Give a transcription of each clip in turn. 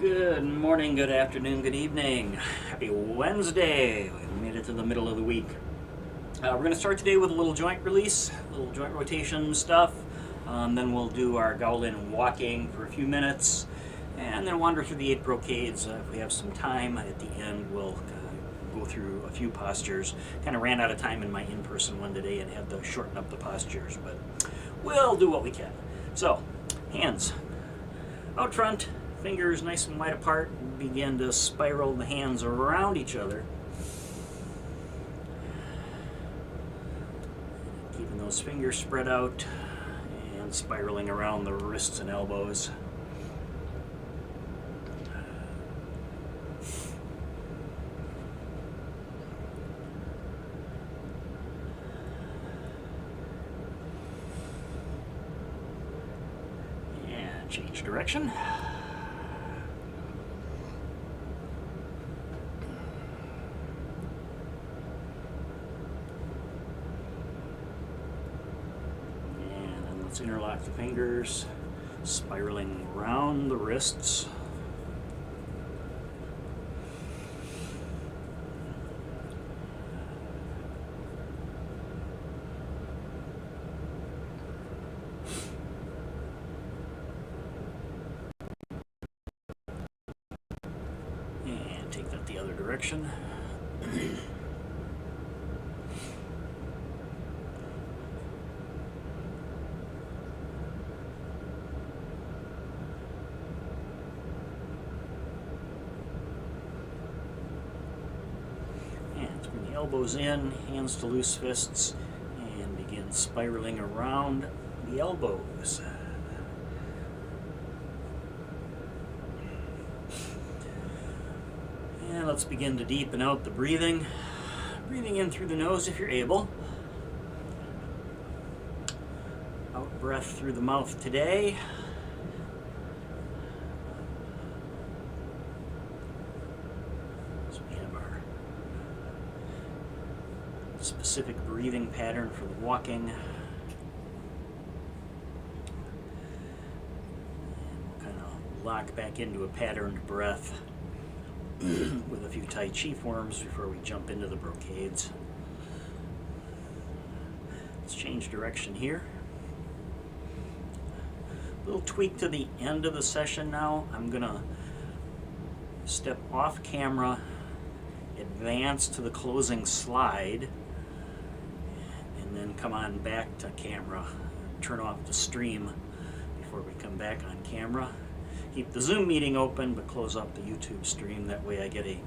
Good morning, good afternoon, good evening. Happy Wednesday. We made it to the middle of the week. We're going to start today with a little joint release, a little joint rotation stuff. Then we'll do our Gaolin walking for a few minutes, and then wander through the 8 brocades. If we have some time at the end, we'll go through a few postures. Kind of ran out of time in my in-person one today and had to shorten up the postures, but we'll do what we can. So, hands out front. Fingers nice and wide apart, and begin to spiral the hands around each other. Keeping those fingers spread out and spiraling around the wrists and elbows. And change direction. Let's interlock the fingers, spiraling around the wrists. And take that the other direction. Bring the elbows in, hands to loose fists, and begin spiraling around the elbows. And let's begin to deepen out the breathing. Breathing in through the nose if you're able. Out breath through the mouth today. Specific breathing pattern for the walking. And we'll kind of lock back into a patterned breath with a few Tai Chi forms before we jump into the brocades. Let's change direction here. A little tweak to the end of the session now. I'm going to step off camera, advance to the closing slide, and then come on back to camera, turn off the stream before we come back on camera. Keep the Zoom meeting open, but close off the YouTube stream. That way I get a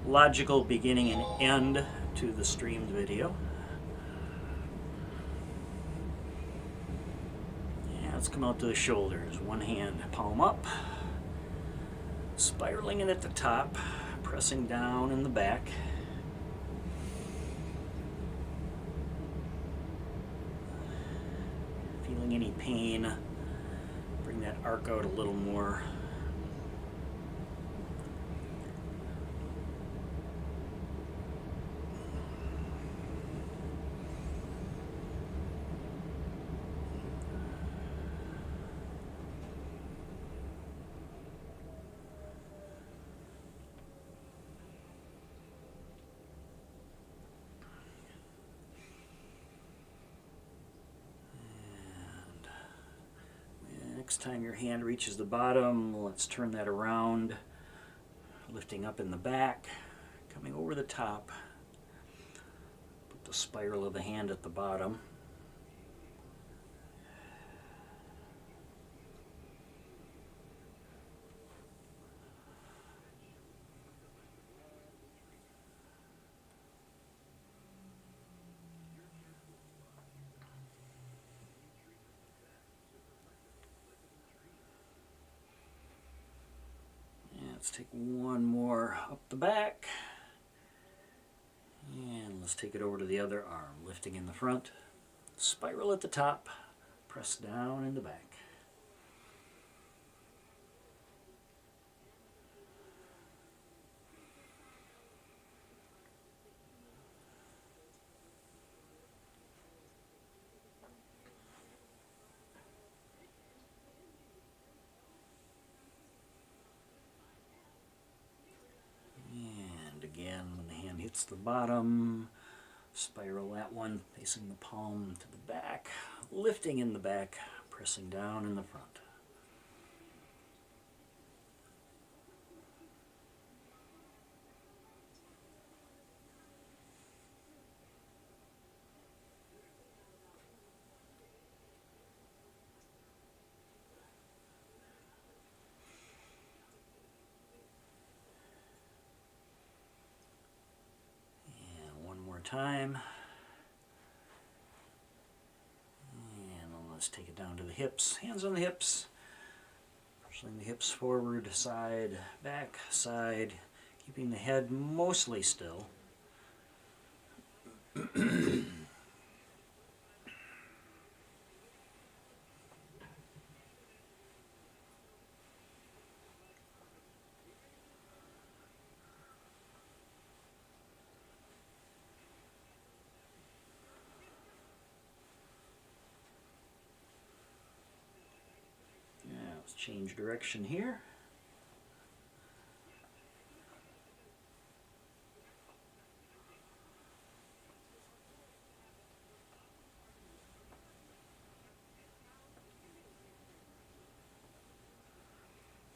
logical beginning and end to the streamed video. Yeah, let's come out to the shoulders. One hand palm up, spiraling it at the top, pressing down in the back. Feeling any pain, bring that arc out a little more. Next time your hand reaches the bottom, let's turn that around, lifting up in the back, coming over the top. Put the spiral of the hand at the bottom. Let's take one more up the back, and let's take it over to the other arm, lifting in the front, spiral at the top, press down in the back. again, when the hand hits the bottom, spiral that one facing the palm to the back, lifting in the back, pressing down in the front. Time, and let's take it down to the hips, hands on the hips, pushing the hips forward, side, back, side, keeping the head mostly still. Change direction here.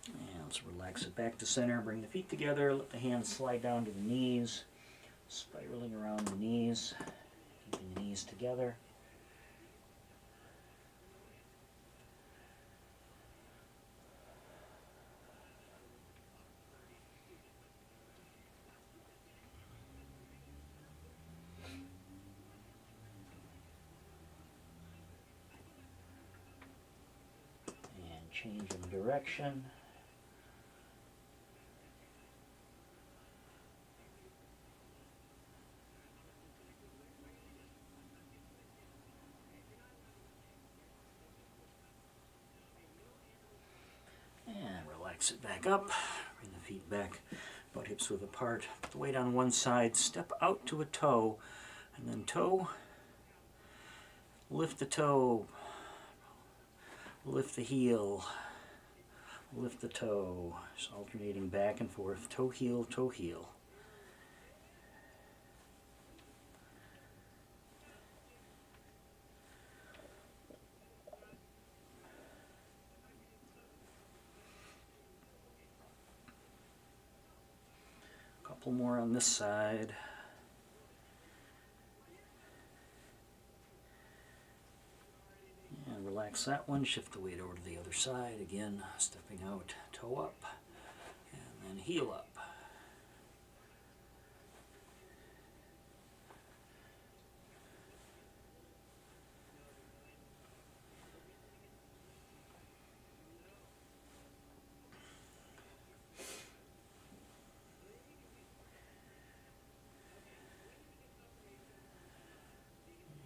And let's relax it back to center, bring the feet together, let the hands slide down to the knees, spiraling around the knees, keeping the knees together. Change in direction. And relax it back up. Bring the feet back, butt hips width apart. Put the weight on one side, step out to a toe, and then toe. Lift the toe. Lift the heel, lift the toe, just alternating back and forth, toe, heel, toe, heel. A couple more on this side. Relax that one, shift the weight over to the other side, again stepping out, toe up, and then heel up.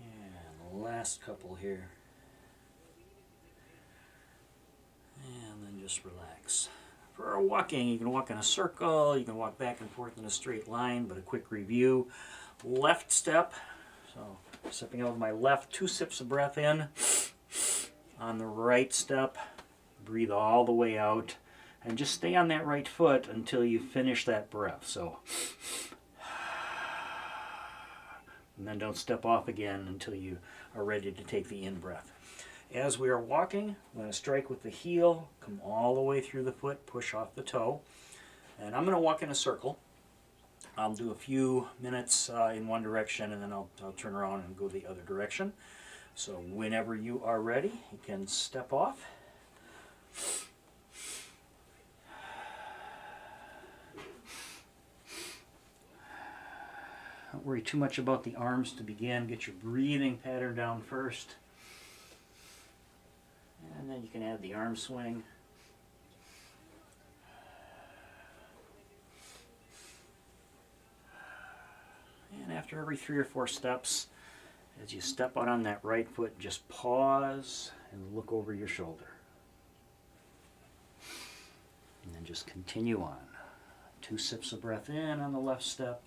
And the last couple here. Just relax. For walking, you can walk in a circle, you can walk back and forth in a straight line, but a quick review. Left step, so stepping out with my left, 2 sips of breath in. On the right step, breathe all the way out, and just stay on that right foot until you finish that breath. So, and then don't step off again until you are ready to take the in breath. As we are walking, I'm going to strike with the heel, come all the way through the foot, push off the toe. And I'm going to walk in a circle. I'll do a few minutes in one direction, and then I'll turn around and go the other direction. So whenever you are ready, you can step off. Don't worry too much about the arms to begin. Get your breathing pattern down first. And then you can add the arm swing. And after every 3 or 4 steps, as you step out on that right foot, just pause and look over your shoulder. And then just continue on. 2 sips of breath in on the left step,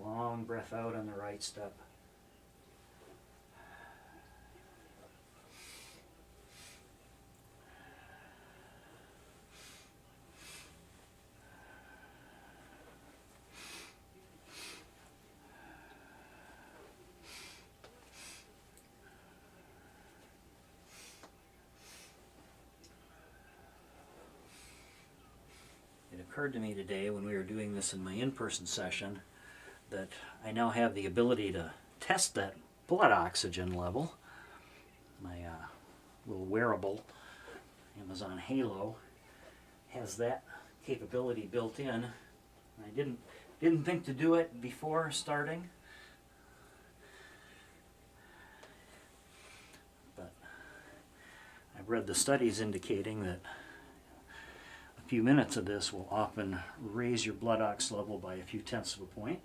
long breath out on the right step. occurred to me today when we were doing this in my in-person session that I now have the ability to test that blood oxygen level. My little wearable Amazon Halo has that capability built in. I didn't think to do it before starting, but I've read the studies indicating that a few minutes of this will often raise your blood ox level by a few tenths of a point.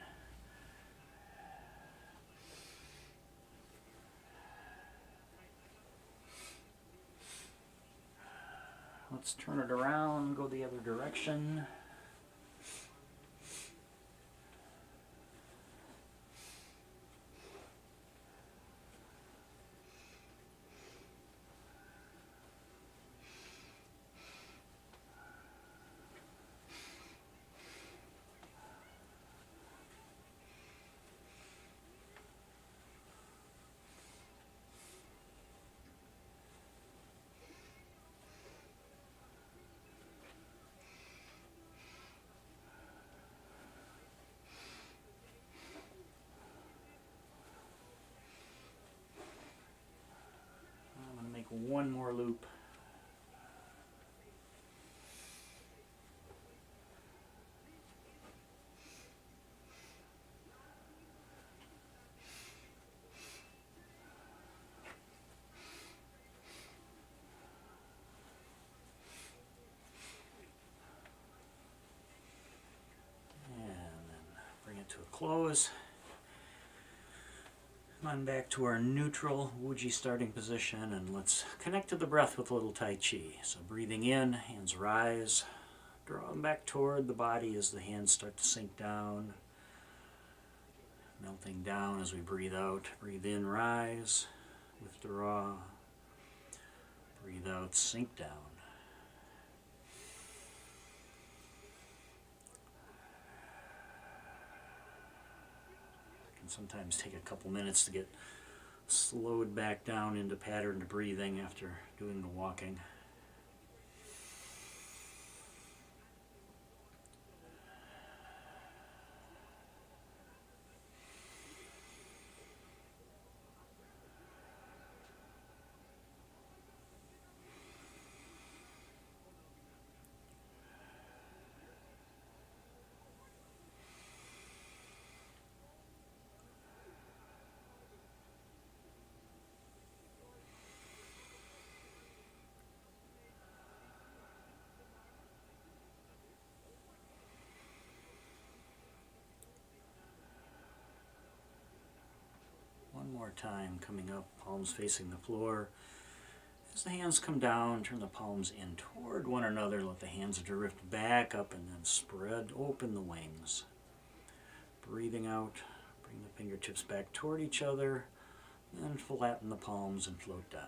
Let's turn it around, go the other direction. One more loop. And then bring it to a close. Come on back to our neutral Wuji starting position, and let's connect to the breath with a little Tai Chi. So breathing in, hands rise, draw them back toward the body as the hands start to sink down, melting down as we breathe out. Breathe in, rise, withdraw, breathe out, sink down. Sometimes take a couple minutes to get slowed back down into patterned breathing after doing the walking. One more time, coming up, palms facing the floor. As the hands come down, turn the palms in toward one another. Let the hands drift back up and then spread open the wings. Breathing out, bring the fingertips back toward each other, then flatten the palms and float down.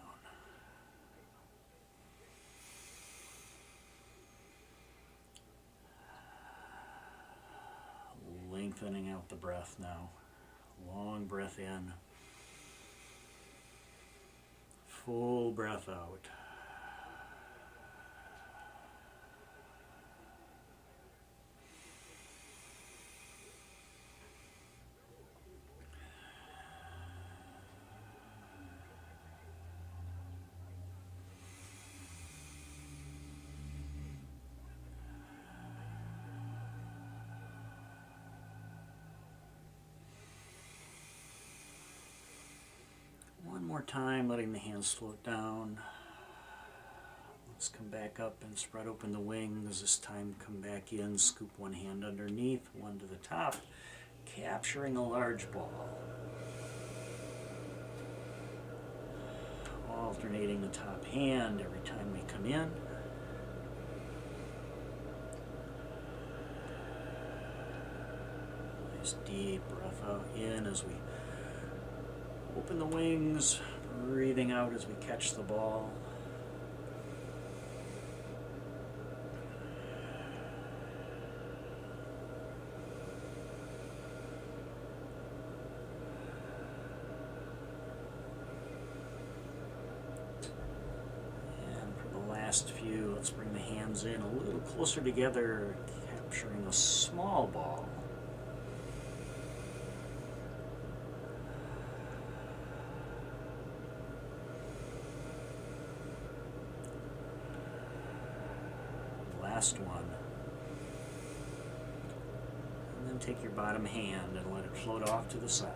Lengthening out the breath now. Long breath in. Full breath out. One more time, letting the hands float down. Let's come back up and spread open the wings. This time come back in, scoop one hand underneath, one to the top, capturing a large ball. Alternating the top hand every time we come in. Nice deep breath out in as we open the wings, breathing out as we catch the ball. And for the last few, let's bring the hands in a little closer together, capturing a small ball. Last one. And then take your bottom hand and let it float off to the side.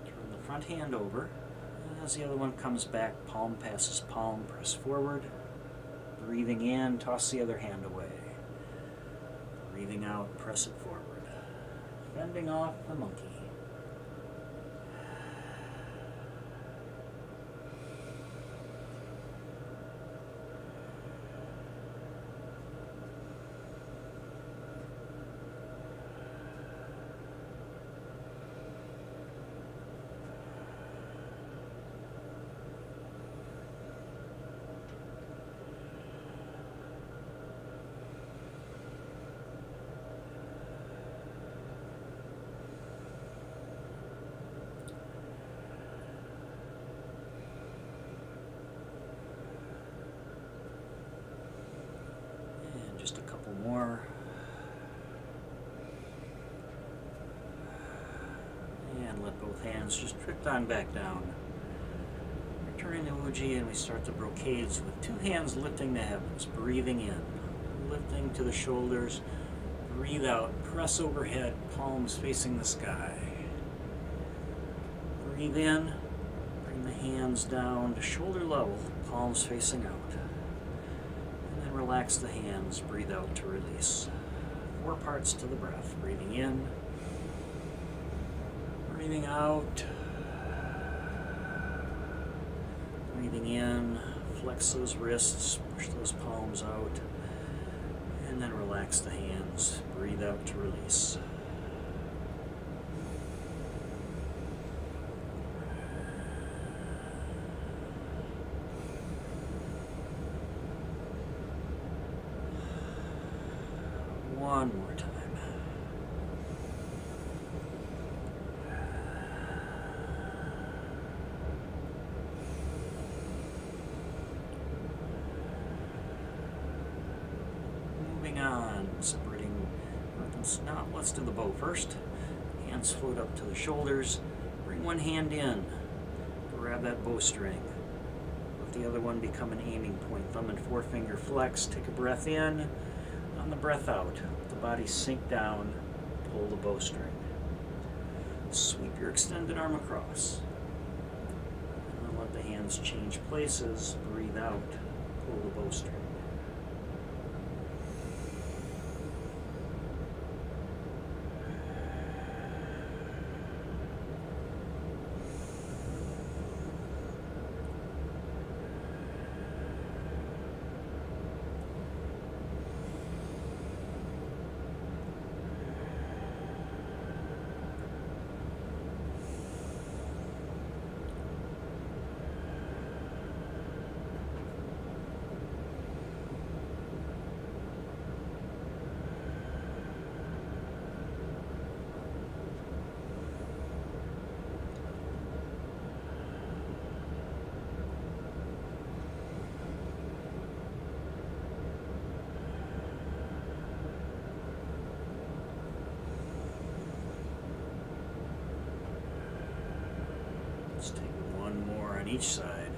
Turn the front hand over. And as the other one comes back, palm passes palm, press forward. Breathing in, toss the other hand away. Breathing out, press it forward. Fending off the monkey. Just a couple more. And let both hands just drift on back down. Returning to Uji, and we start the brocades with two hands lifting the heavens, breathing in, lifting to the shoulders, breathe out, press overhead, palms facing the sky. Breathe in, bring the hands down to shoulder level, palms facing out. Relax the hands, breathe out to release. 4 parts to the breath. Breathing in, breathing out, breathing in, flex those wrists, push those palms out, and then relax the hands, breathe out to release. One more time. Moving on, separating. Now let's do the bow first. Hands float up to the shoulders. Bring one hand in. Grab that bowstring. Let the other one become an aiming point. Thumb and forefinger flex. Take a breath in. On the breath out, let the body sink down, pull the bowstring. Sweep your extended arm across. And then let the hands change places, breathe out, pull the bowstring. Let's take one more on each side.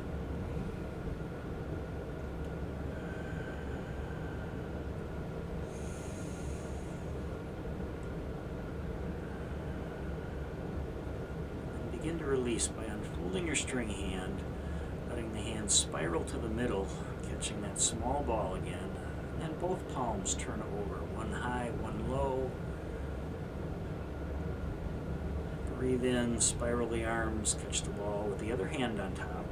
And begin to release by unfolding your string hand, letting the hand spiral to the middle, catching that small ball again, and then both palms turn over, one high, one low. Breathe in, spiral the arms, catch the ball with the other hand on top.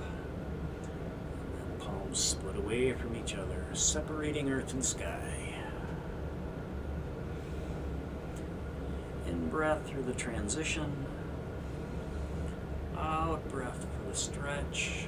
And then palms split away from each other, separating earth and sky. In breath through the transition. Out breath for the stretch.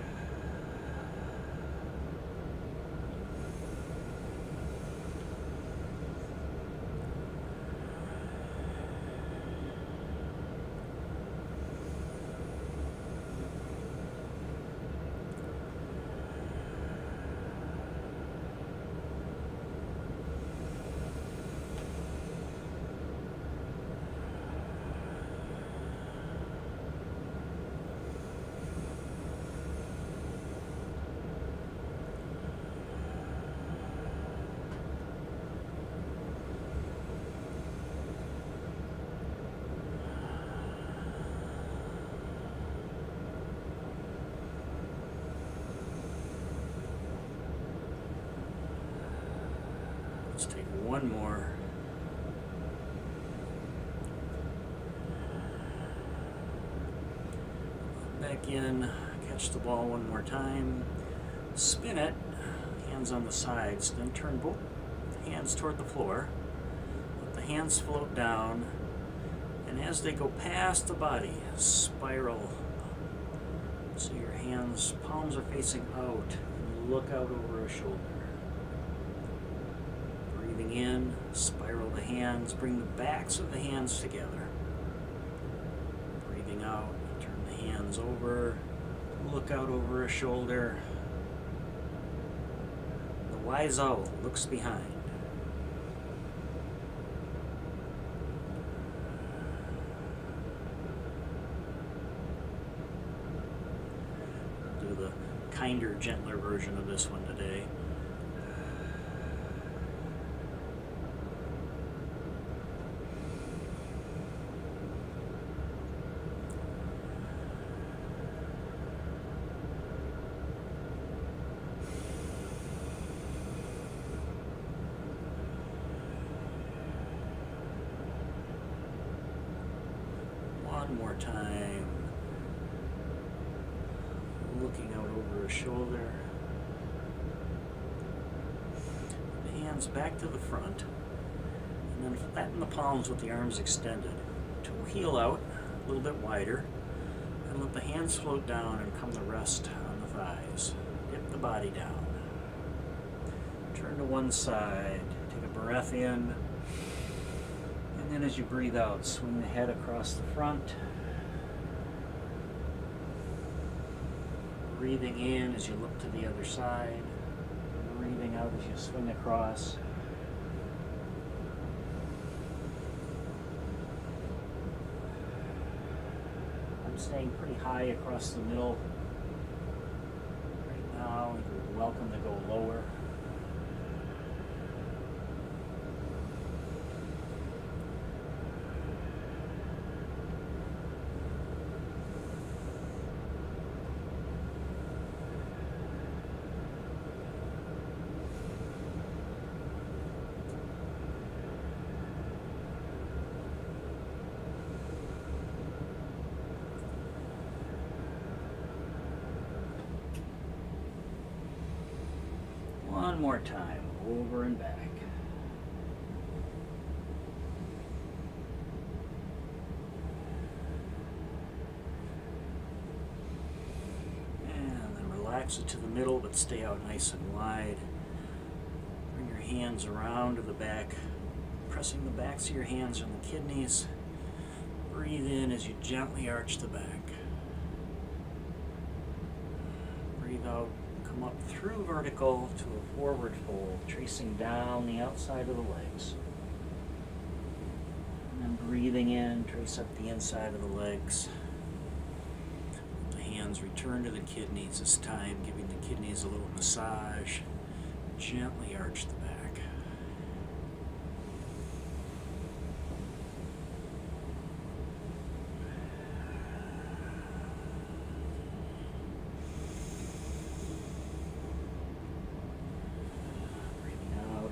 One more. Back in, catch the ball one more time, spin it, hands on the sides, then turn both hands toward the floor. Let the hands float down, and as they go past the body, spiral. So your hands, palms are facing out, and you look out over a shoulder. Breathing in, spiral the hands, bring the backs of the hands together. Breathing out, turn the hands over, look out over a shoulder. The wise owl looks behind. Do the kinder, gentler version of this one today. One more time. Looking out over a shoulder. The hands back to the front. And then flatten the palms with the arms extended. Toe heel out, a little bit wider. And let the hands float down and come to rest on the thighs. Dip the body down. Turn to one side. Take a breath in. And then as you breathe out, swing the head across the front. Breathing in as you look to the other side. Breathing out as you swing across. I'm staying pretty high across the middle. Right now, you're welcome to go lower. One more time, over and back. And then relax it to the middle, but stay out nice and wide. Bring your hands around to the back, pressing the backs of your hands on the kidneys. Breathe in as you gently arch the back. Breathe out. Come up through vertical to a forward fold, tracing down the outside of the legs. And then breathing in, trace up the inside of the legs. Let the hands return to the kidneys this time, giving the kidneys a little massage. Gently arch the back.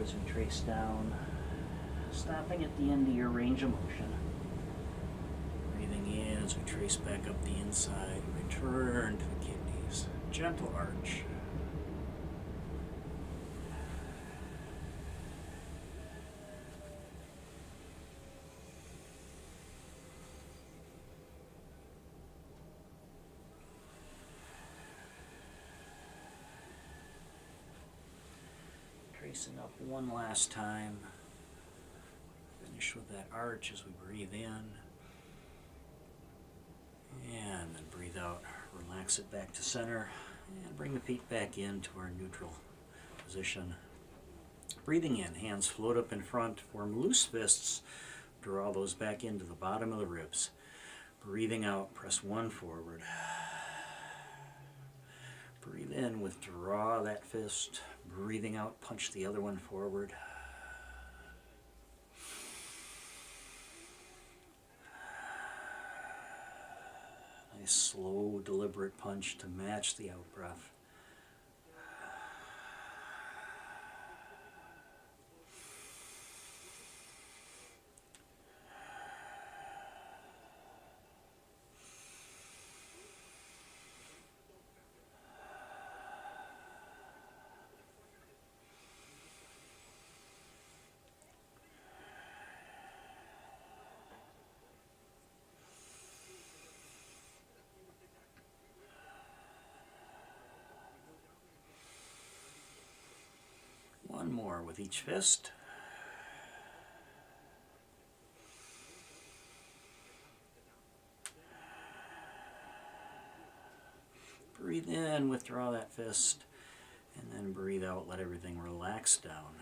As we trace down, stopping at the end of your range of motion. Breathing in as we trace back up the inside, return to the kidneys. Gentle arch. Tracing up one last time. Finish with that arch as we breathe in. And then breathe out. Relax it back to center. And bring the feet back into our neutral position. Breathing in, hands float up in front. Form loose fists. Draw those back into the bottom of the ribs. Breathing out, press one forward. Breathe in, withdraw that fist. Breathing out, punch the other one forward. Nice slow, deliberate punch to match the out breath. One more with each fist. Breathe in, withdraw that fist, and then breathe out, let everything relax down.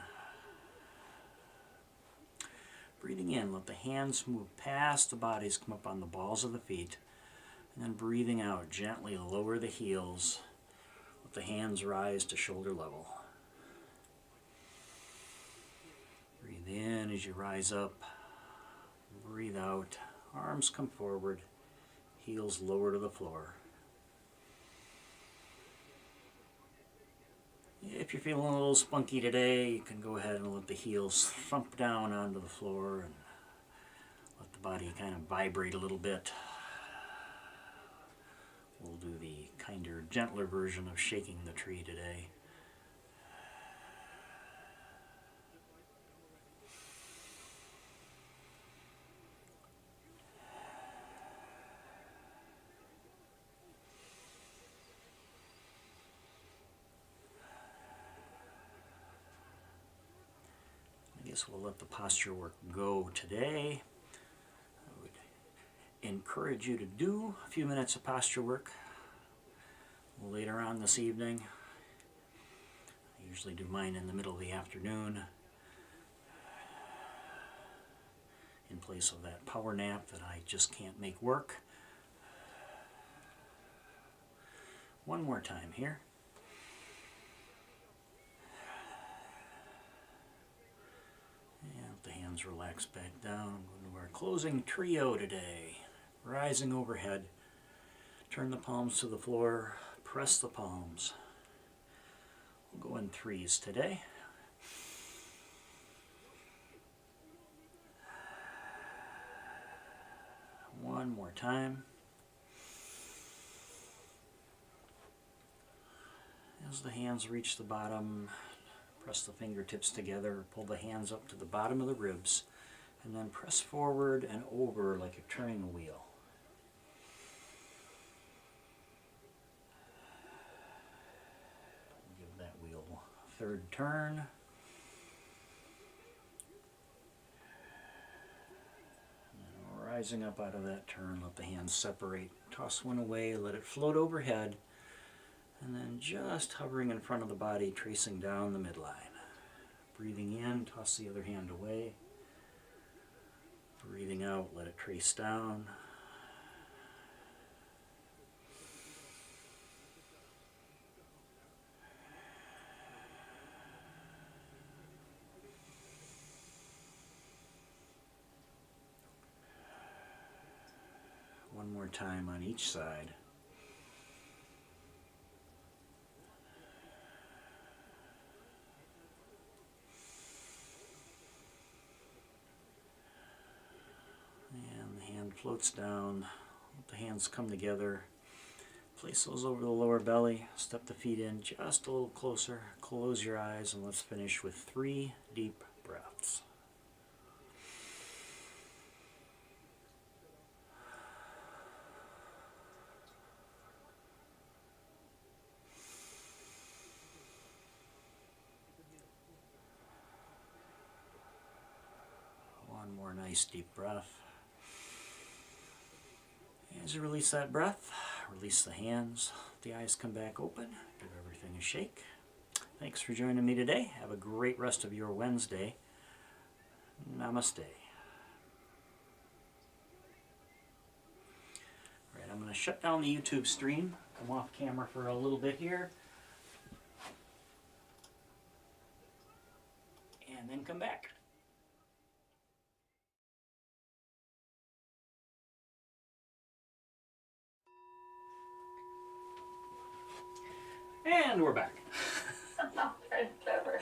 Breathing in, let the hands move past the bodies, come up on the balls of the feet, and then breathing out, gently lower the heels, let the hands rise to shoulder level. Breathe in as you rise up, breathe out, arms come forward, heels lower to the floor. If you're feeling a little spunky today, you can go ahead and let the heels thump down onto the floor and let the body kind of vibrate a little bit. We'll do the kinder, gentler version of shaking the tree today. I guess we'll let the posture work go today. I would encourage you to do a few minutes of posture work later on this evening. I usually do mine in the middle of the afternoon in place of that power nap that I just can't make work. One more time here. The hands relax back down. I'm going to our closing trio today. Rising overhead. Turn the palms to the floor. Press the palms. We'll go in threes today. One more time. As the hands reach the bottom, press the fingertips together, pull the hands up to the bottom of the ribs, and then press forward and over like you're turning a wheel. Give that wheel a third turn. And then rising up out of that turn, let the hands separate. Toss one away, let it float overhead. And then just hovering in front of the body, tracing down the midline. Breathing in, toss the other hand away. Breathing out, let it trace down. One more time on each side. Floats down, let the hands come together, place those over the lower belly, step the feet in just a little closer, close your eyes, and let's finish with 3 deep breaths. One more nice deep breath. As you release that breath, release the hands, let the eyes come back open, give everything a shake. Thanks for joining me today. Have a great rest of your Wednesday. Namaste. All right, I'm going to shut down the YouTube stream, come off camera for a little bit here, and then come back. And we're back. Very clever.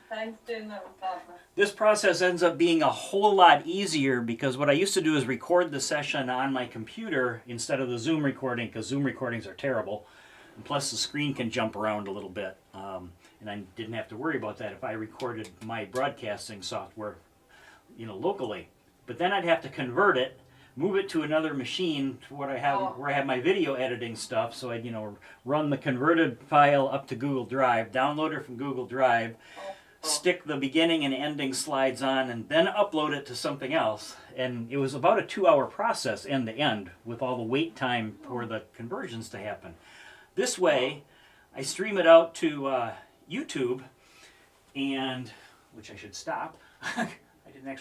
Thanks, doing that with Papa. This process ends up being a whole lot easier because what I used to do is record the session on my computer instead of the Zoom recording, because Zoom recordings are terrible. And plus the screen can jump around a little bit. And I didn't have to worry about that if I recorded my broadcasting software, locally. But then I'd have to convert it move it to another machine to what I have, where I have my video editing stuff. So I'd, run the converted file up to Google Drive, download it from Google Drive, stick the beginning and ending slides on, and then upload it to something else. And it was about a 2-hour process end to end with all the wait time for the conversions to happen. This way, I stream it out to YouTube, and which I should stop. I didn't actually